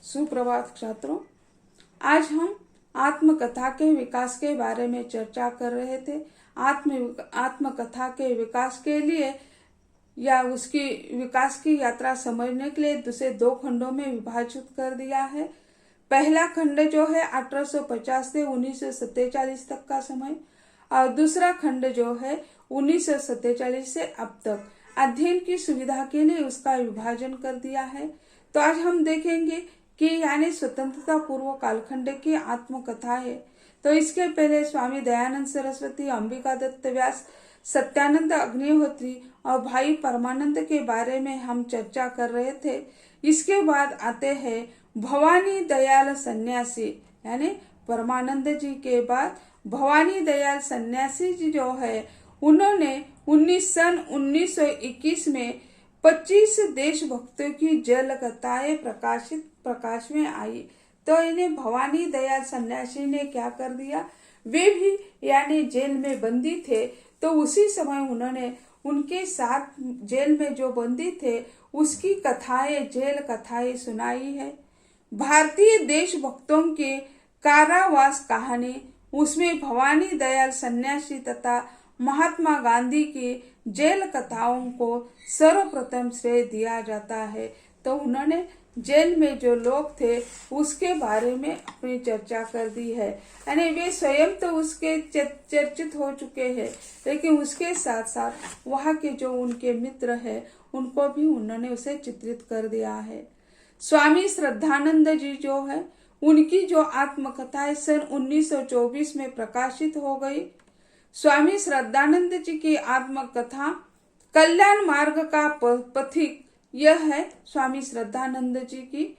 सुप्रभात छात्रों। आज हम आत्मकथा के विकास के बारे में चर्चा कर रहे थे। आत्मकथा के विकास के लिए या उसकी विकास की यात्रा समझने के लिए उसे दो खंडों में विभाजित कर दिया है। पहला खंड जो है 1850 से 1947 तक का समय और दूसरा खंड जो है 1947 से अब तक। अध्ययन की सुविधा के लिए उसका विभाजन कर दिया है। तो आज हम देखेंगे कि यानी स्वतंत्रता पूर्व कालखंड की आत्मकथा है। तो इसके पहले स्वामी दयानंद सरस्वती, अंबिका दत्त व्यास, सत्यानंद अग्निहोत्री और भाई परमानंद के बारे में हम चर्चा कर रहे थे। इसके बाद आते हैं भवानी दयाल सन्यासी, यानी परमानंद जी के बाद भवानी दयाल सन्यासी जी जो है उन्होंने 1921 में 25 देशभक्तों की जल कथाएं प्रकाश में आई। तो इन्हें भवानी दयाल सन्यासी ने क्या कर दिया, वे भी यानी जेल में बंदी थे। तो उसी समय उन्होंने उनके साथ जेल में जो बंदी थे उसकी कथाएं, जेल कथाएं सुनाई है। भारतीय देशभक्तों के कारावास कहानी, उसमें भवानी दयाल सन्यासी तथा महात्मा गांधी की जेल कथाओं को सर्वप्रथम श्रेय दिया जाता है। तो उन्होंने जेल में जो लोग थे उसके बारे में अपनी चर्चा कर दी है। यानी वे स्वयं तो उसके चर्चित हो चुके हैं, लेकिन उसके साथ साथ वहाँ के जो उनके मित्र हैं उनको भी उन्होंने उसे चित्रित कर दिया है। स्वामी श्रद्धानंद जी जो है उनकी जो आत्मकथाएं सन 1924 में प्रकाशित हो गई। स्वामी श्रद्धानंद जी की आत्मकथा कल्याण मार्ग का पथिक, यह है स्वामी श्रद्धानंद जी की।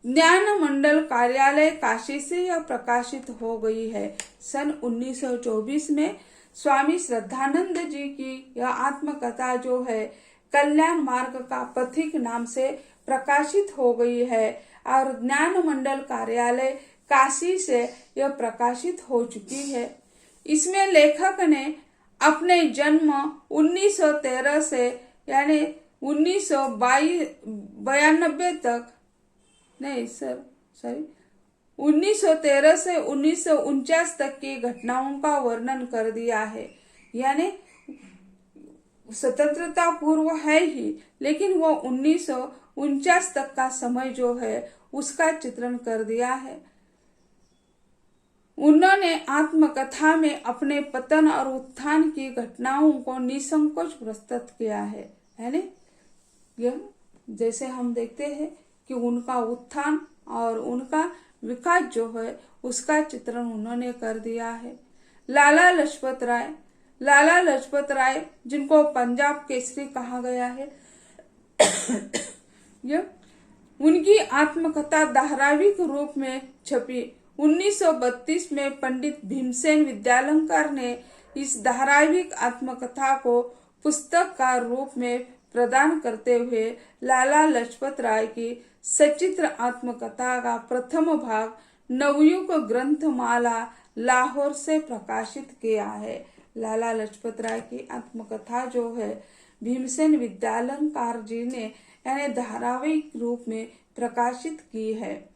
ज्ञान मंडल कार्यालय काशी से यह प्रकाशित हो गई है। सन 1924 में स्वामी श्रद्धानंद जी की यह आत्मकथा जो है कल्याण मार्ग का पथिक नाम से प्रकाशित हो गई है और ज्ञान मंडल कार्यालय काशी से यह प्रकाशित हो चुकी है। इसमें लेखक ने अपने जन्म 1913 से यानी 1992 तक 1913 से 1949 तक की घटनाओं का वर्णन कर दिया है। यानी स्वतंत्रता पूर्व है ही, लेकिन वो 1949 तक का समय जो है उसका चित्रण कर दिया है। उन्होंने आत्मकथा में अपने पतन और उत्थान की घटनाओं को निसंकोच प्रस्तुत किया है। यानी यह जैसे हम देखते हैं कि उनका उत्थान और उनका विकास जो है उसका चित्रण उन्होंने कर दिया है। लाला लजपत राय जिनको पंजाब केसरी कहा गया है, यह उनकी आत्मकथा धारावाहिक रूप में छपी। 1932 में पंडित भीमसेन विद्यालंकार ने इस धारावाहिक आत्मकथा को पुस्तक का रूप में प्रदान करते हुए लाला लजपत राय की सचित्र आत्मकथा का प्रथम भाग नवयुग ग्रंथमाला लाहौर से प्रकाशित किया है। लाला लजपत राय की आत्मकथा जो है भीमसेन विद्यालंकार जी ने यानी धारावाहिक रूप में प्रकाशित की है।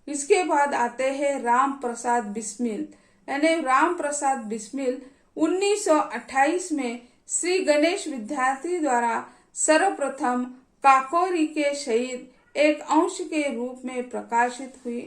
इसके बाद आते हैं राम प्रसाद बिस्मिल। यानी राम प्रसाद बिस्मिल 1928 में श्री गणेश विद्यार्थी द्वारा सर्वप्रथम काकोरी के शहीद एक अंश के रूप में प्रकाशित हुई।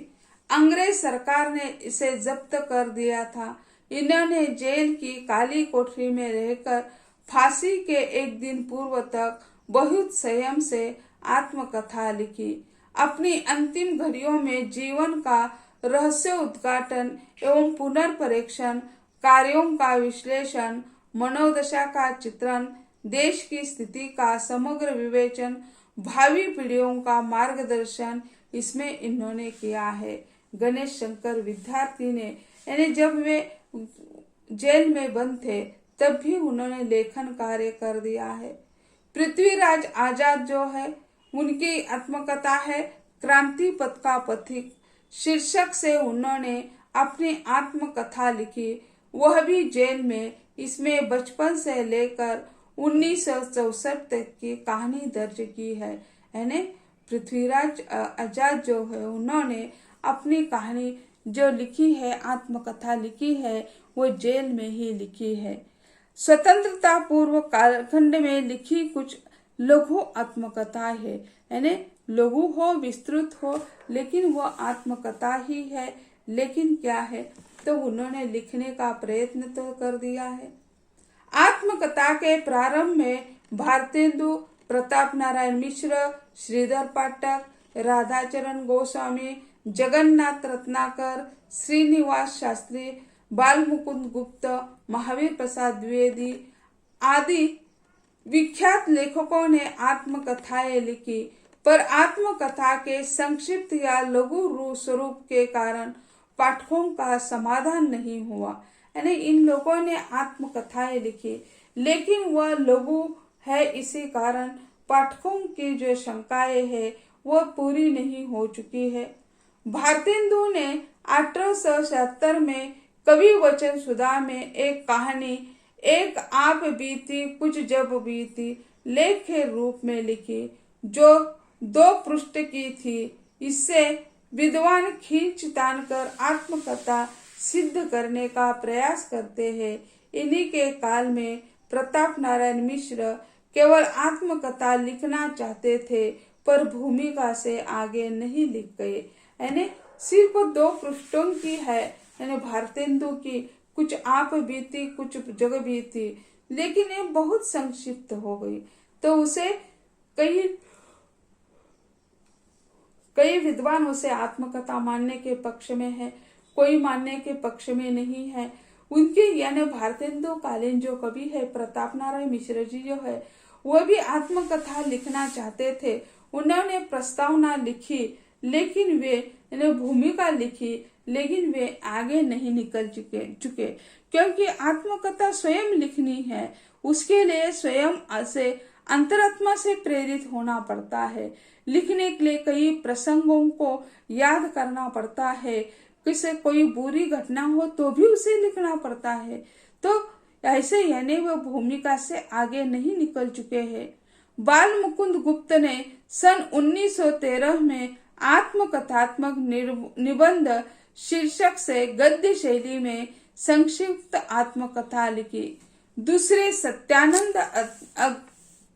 अंग्रेज सरकार ने इसे जब्त कर दिया था। इन्होंने जेल की काली कोठरी में रहकर फांसी के एक दिन पूर्व तक बहुत संयम से आत्मकथा लिखी। अपनी अंतिम घड़ियों में जीवन का रहस्य उद्घाटन एवं पुनर्परीक्षण, कार्यों का विश्लेषण, मनोदशा का चित्रण, देश की स्थिति का समग्र विवेचन, भावी पीढ़ियों का मार्गदर्शन इसमें इन्होंने किया है। गणेश शंकर विद्यार्थी ने यानी जब वे जेल में बंद थे तब भी उन्होंने लेखन कार्य कर दिया है। पृथ्वीराज आजाद जो है उनकी आत्मकथा है क्रांति पथ का पथिक शीर्षक से उन्होंने अपनी आत्मकथा लिखी, वह भी जेल में। इसमें बचपन से लेकर 1964 तक की कहानी दर्ज की है। यानी पृथ्वीराज आजाद जो है उन्होंने अपनी कहानी जो लिखी है, आत्मकथा लिखी है, वो जेल में ही लिखी है। स्वतंत्रता पूर्व कालखंड में लिखी कुछ लघु आत्मकथा है, यानी लघु हो, विस्तृत हो, लेकिन वो आत्मकथा ही है। लेकिन क्या है, तो उन्होंने लिखने का प्रयत्न तो कर दिया है। आत्मकथा के प्रारंभ में भारतेंदु, प्रताप नारायण मिश्र, श्रीधर पाठक, राधाचरण गोस्वामी, जगन्नाथ रत्नाकर, श्रीनिवास शास्त्री, बाल मुकुंद गुप्त, महावीर प्रसाद द्विवेदी आदि विख्यात लेखकों ने आत्मकथाएं लिखी, पर आत्मकथा के संक्षिप्त या लघु स्वरूप के कारण पाठकों का समाधान नहीं हुआ। यानी इन लोगों ने आत्मकथाएं लिखी, लेकिन वह लघु है, इसी कारण पाठकों की जो शंकाएं है वह पूरी नहीं हो चुकी है। भारतेंदु ने 1877 में कवि वचन सुधा में एक कहानी एक आप बीती कुछ जब बीती लेख के रूप में लिखी, जो 2 पृष्ठ की थी। इससे विद्वान खींच तान कर आत्मकथा सिद्ध करने का प्रयास करते हैं। इन्हीं के काल में प्रताप नारायण मिश्र केवल आत्मकथा लिखना चाहते थे, पर भूमिका से आगे नहीं लिख गए। यानी सिर्फ 2 पृष्ठों की है, यानी भारतेंदु की कुछ आप बीती कुछ जग बीती, लेकिन ये बहुत संक्षिप्त हो गई। तो उसे कई विद्वान उसे आत्मकथा मानने के पक्ष में है, कोई मानने के पक्ष में नहीं है। उनके यानी भारतेंदु कालीन जो कवि है प्रताप नारायण मिश्र जी जो है, वह भी आत्मकथा लिखना चाहते थे। उन्होंने प्रस्तावना लिखी, लेकिन वे भूमिका लिखी, लेकिन वे आगे नहीं निकल चुके क्योंकि आत्मकथा स्वयं लिखनी है, उसके लिए स्वयं से अंतरात्मा से प्रेरित होना पड़ता है। लिखने के लिए कई प्रसंगों को याद करना पड़ता है, किसी कोई बुरी घटना हो तो भी उसे लिखना पड़ता है। तो ऐसे यानी वह भूमिका से आगे नहीं निकल चुके हैं। बाल मुकुंद गुप्त ने सन 1913 में आत्मकथात्मक निबंध शीर्षक से गद्य शैली में संक्षिप्त आत्मकथा लिखी। दूसरे सत्यानंद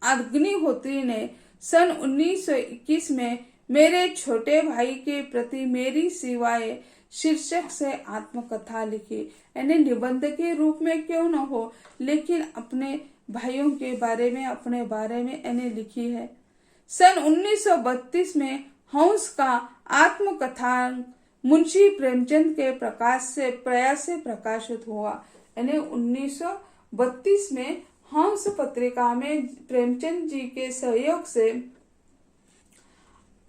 अग्निहोत्री ने सन 1921 में मेरे छोटे भाई के प्रति मेरी सेवाएं शीर्षक से आत्मकथा लिखी। यानी निबंध के रूप में क्यों न हो, लेकिन अपने भाइयों के बारे में, अपने बारे में यानी लिखी है। सन 1932 में हंस का आत्मकथा मुंशी प्रेमचंद के प्रयास से प्रकाशित हुआ। यानी 1932 में हंस पत्रिका में प्रेमचंद जी के सहयोग से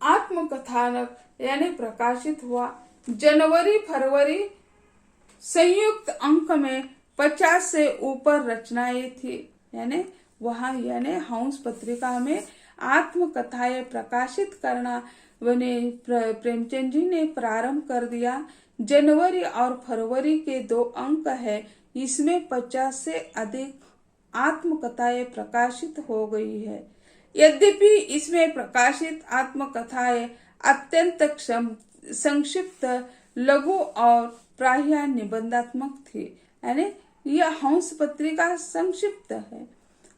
आत्मकथानक यानी प्रकाशित हुआ। जनवरी फरवरी संयुक्त अंक में 50 से ऊपर रचनाएं थी। यानी वहां यानी हंस पत्रिका में आत्मकथाएं प्रकाशित करना प्रेमचंद जी ने प्रारंभ कर दिया। जनवरी और फरवरी के 2 अंक है, इसमें 50 से अधिक आत्मकथाएं प्रकाशित हो गई है। यद्यपि इसमें प्रकाशित आत्मकथाएं अत्यंत संक्षिप्त, लघु और प्रायः निबंधात्मक थी। यानी यह हंस पत्रिका संक्षिप्त है।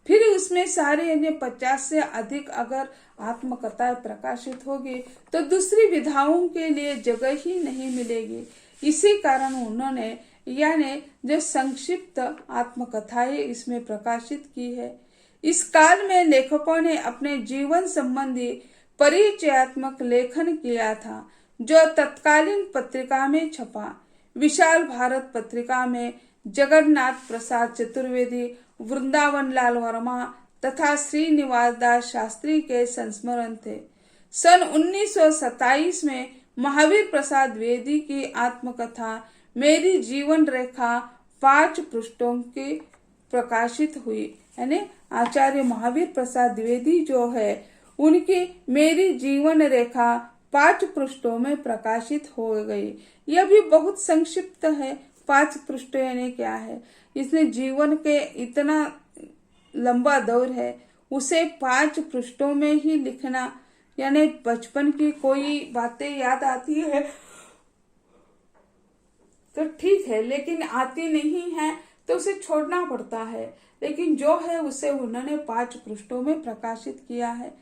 फिर उसमें सारे यानी 50 से अधिक अगर आत्मकथाएं प्रकाशित होगी तो दूसरी विधाओं के लिए जगह ही नहीं मिलेगी। इसी कारण उन्होंने यानी जो संक्षिप्त आत्मकथाएं इसमें प्रकाशित की है। इस काल में लेखकों ने अपने जीवन संबंधी परिचयात्मक लेखन किया था, जो तत्कालीन पत्रिका में छपा। विशाल भारत पत्रिका में जगन्नाथ प्रसाद चतुर्वेदी, वृंदावन लाल वर्मा तथा श्रीनिवास दास शास्त्री के संस्मरण थे। सन 1927 में महावीर प्रसाद द्विवेदी की आत्मकथा मेरी जीवन रेखा 5 पृष्ठों की प्रकाशित हुई। यानी आचार्य महावीर प्रसाद द्विवेदी जो है, उनकी मेरी जीवन रेखा 5 पृष्ठों में प्रकाशित हो गई। यह भी बहुत संक्षिप्त है। 5 पृष्ठ यानी क्या है, इसने जीवन के इतना लंबा दौर है, उसे 5 पृष्ठों में ही लिखना यानी बचपन की कोई बातें याद आती है तो ठीक है, लेकिन आती नहीं है तो उसे छोड़ना पड़ता है। लेकिन जो है उसे उन्होंने 5 पृष्ठों में प्रकाशित किया है।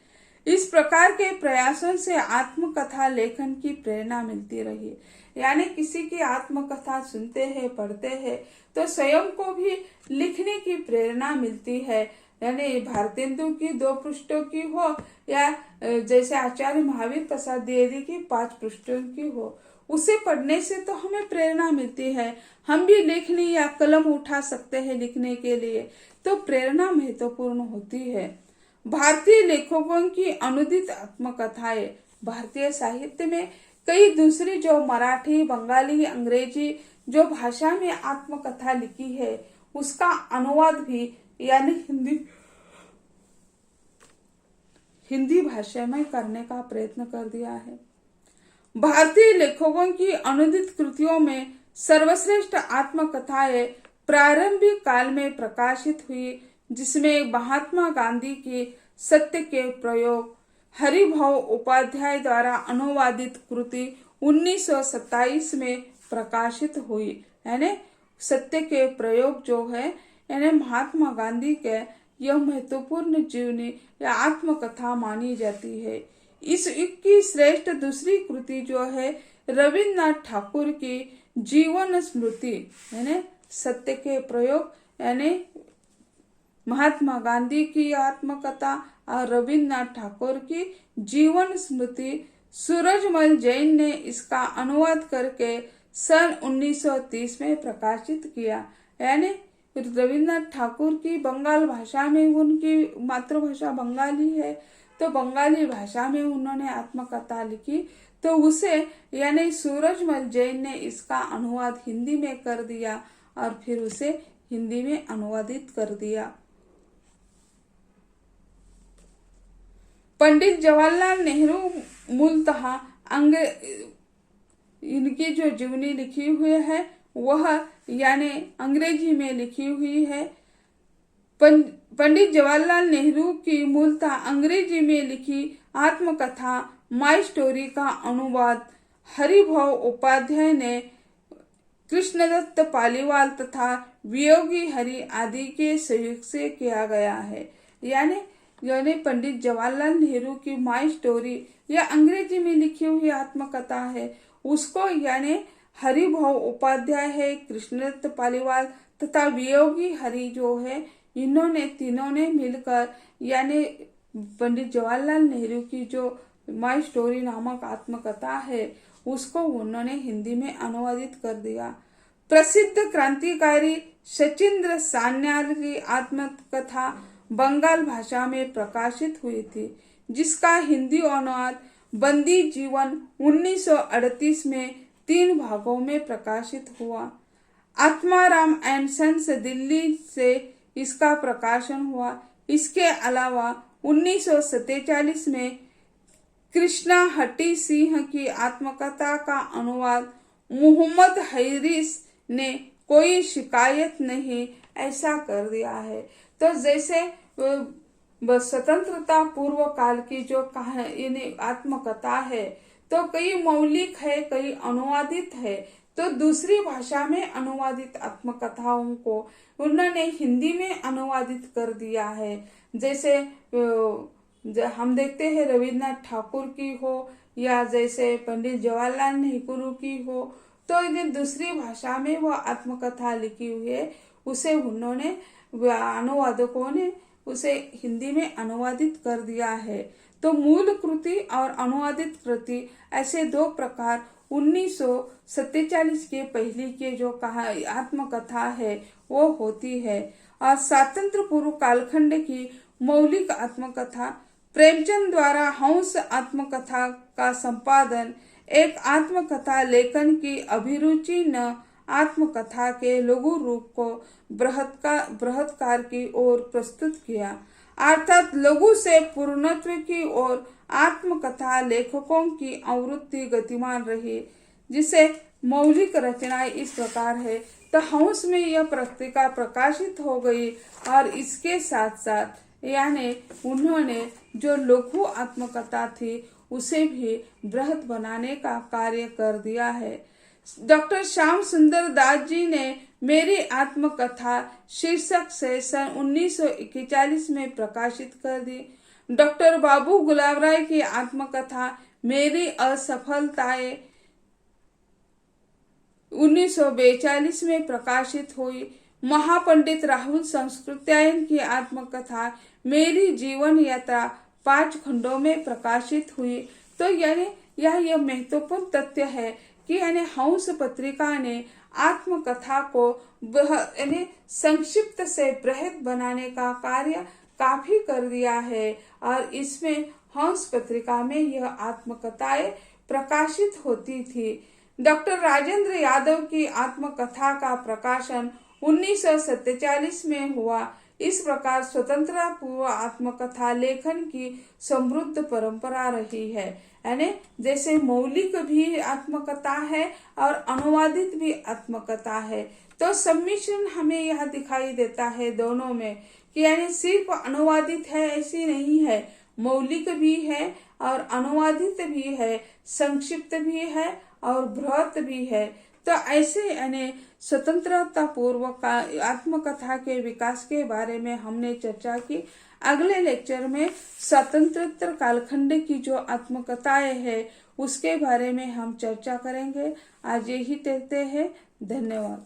इस प्रकार के प्रयासों से आत्मकथा लेखन की प्रेरणा मिलती रही। यानी किसी की आत्मकथा सुनते हैं, पढ़ते हैं तो स्वयं को भी लिखने की प्रेरणा मिलती है। यानी भारतेंदु की 2 पृष्ठों की हो या जैसे आचार्य महावीर प्रसाद द्विवेदी की 5 पृष्ठों की हो, उसे पढ़ने से तो हमें प्रेरणा मिलती है। हम भी लेखनी या कलम उठा सकते हैं लिखने के लिए, तो प्रेरणा महत्वपूर्ण होती है। भारतीय लेखकों की अनुदित आत्मकथाएं भारतीय साहित्य में कई दूसरी जो मराठी, बंगाली, अंग्रेजी जो भाषा में आत्मकथा लिखी है उसका अनुवाद भी यानी हिंदी भाषा में करने का प्रयत्न कर दिया है। भारतीय लेखकों की अनुदित कृतियों में सर्वश्रेष्ठ आत्मकथाएं प्रारंभिक काल में प्रकाशित हुई, जिसमें महात्मा गांधी की सत्य के प्रयोग हरिभाऊ उपाध्याय द्वारा अनुवादित कृति 1927 में प्रकाशित हुई। यानी सत्य के प्रयोग जो है यानी महात्मा गांधी के यह महत्वपूर्ण जीवनी या आत्मकथा मानी जाती है। इस युग की श्रेष्ठ दूसरी कृति जो है रविन्द्रनाथ ठाकुर की जीवन स्मृति, यानी सत्य के प्रयोग यानी महात्मा गांधी की आत्मकथा और रविन्द्रनाथ ठाकुर की जीवन स्मृति। सूरजमल जैन ने इसका अनुवाद करके सन 1930 में प्रकाशित किया। यानी रविन्द्रनाथ ठाकुर की बंगाल भाषा में, उनकी मातृभाषा बंगाली है तो बंगाली भाषा में उन्होंने आत्मकथा लिखी, तो उसे यानी सूरजमल जैन ने इसका अनुवाद हिंदी में कर दिया और फिर उसे हिंदी में अनुवादित कर दिया। पंडित जवाहरलाल नेहरू मूलतः इनकी जो जीवनी लिखी हुई है वह यानी अंग्रेजी में लिखी हुई है। पंडित जवाहरलाल नेहरू की मूलतः अंग्रेजी में लिखी आत्मकथा माई स्टोरी का अनुवाद हरिभाऊ उपाध्याय ने कृष्णदत्त पालीवाल तथा वियोगी हरि आदि के सहयोग से किया गया है। यानी पंडित जवाहरलाल नेहरू की माई स्टोरी या अंग्रेजी में लिखी हुई आत्मकथा है, उसको यानी हरिभाऊ उपाध्याय है, कृष्णदत्त पालीवाल तथा वियोगी हरि जो है, इन्होंने तीनों ने मिलकर यानी पंडित जवाहरलाल नेहरू की जो माई स्टोरी नामक आत्मकथा है उसको उन्होंने हिंदी में अनुवादित कर दिया। प्रसिद्ध क्रांतिकारी सचिंद्र सान्याल की आत्मकथा बंगाल भाषा में प्रकाशित हुई थी, जिसका हिंदी अनुवाद बंदी जीवन 1938 में 3 भागों में प्रकाशित हुआ। आत्माराम एंड सन्स दिल्ली से इसका प्रकाशन हुआ। इसके अलावा 1947 में कृष्णा हट्टी सिंह की आत्मकथा का अनुवाद मोहम्मद हैरिस ने कोई शिकायत नहीं ऐसा कर दिया है। तो जैसे स्वतंत्रता पूर्व काल की जो आत्मकथा है तो कई मौलिक है, कई अनुवादित है, तो दूसरी भाषा में अनुवादित आत्मकथाओं को उन्होंने हिंदी में अनुवादित कर दिया है। जैसे हम देखते हैं रविन्द्रनाथ ठाकुर की हो या जैसे पंडित जवाहरलाल नेहरू की हो, तो इन्हें दूसरी भाषा में वो आत्मकथा लिखी हुई है, उसे उन्होंने अनुवादकों ने उसे हिंदी में अनुवादित कर दिया है। तो मूल कृति और अनुवादित कृति ऐसे 2 प्रकार 1947 के पहली के जो आत्मकथा है वो होती है। और स्वातंत्र पूर्व कालखंड की मौलिक आत्मकथा प्रेमचंद द्वारा हंस आत्मकथा का संपादन एक आत्मकथा लेखन की अभिरुचि न आत्मकथा के लघु रूप को बृहत्कार की ओर प्रस्तुत किया, अर्थात लघु से पूर्णत्व की ओर आत्मकथा लेखकों की आवृत्ति गतिमान रही, जिसे मौलिक रचनाएं इस प्रकार है। तो हंस में यह पत्रिका प्रकाशित हो गई और इसके साथ साथ यानी उन्होंने जो लघु आत्मकथा थी उसे भी बृहत बनाने का कार्य कर दिया है। डॉक्टर श्याम सुंदर दास जी ने मेरी आत्मकथा शीर्षक से सन 1941 में प्रकाशित कर दी। डॉक्टर बाबू गुलाब राय की आत्मकथा मेरी असफलताएं 1942 में प्रकाशित हुई। महापंडित राहुल संस्कृत्यायन की आत्मकथा मेरी जीवन यात्रा 5 खंडों में प्रकाशित हुई। तो यानी यह महत्वपूर्ण तथ्य है कि यानी हंस पत्रिका ने आत्मकथा को यानी संक्षिप्त से बृहत बनाने का कार्य काफी कर दिया है और इसमें हंस पत्रिका में यह आत्मकथाएं प्रकाशित होती थी। डॉक्टर राजेंद्र यादव की आत्मकथा का प्रकाशन 1947 में हुआ। इस प्रकार स्वतंत्रता पूर्व आत्मकथा लेखन की समृद्ध परंपरा रही है। यानी जैसे मौलिक भी आत्मकथा है और अनुवादित भी आत्मकथा है, तो सम्मिश्रण हमें यह दिखाई देता है दोनों में कि यानी सिर्फ अनुवादित है ऐसी नहीं है, मौलिक भी है और अनुवादित भी है, संक्षिप्त भी है और बृहत भी है। तो ऐसे यानी स्वतंत्रता पूर्व का आत्मकथा के विकास के बारे में हमने चर्चा की। अगले लेक्चर में स्वतंत्रोत्तर कालखंड की जो आत्मकथाएं है उसके बारे में हम चर्चा करेंगे। आज यही कहते हैं, धन्यवाद।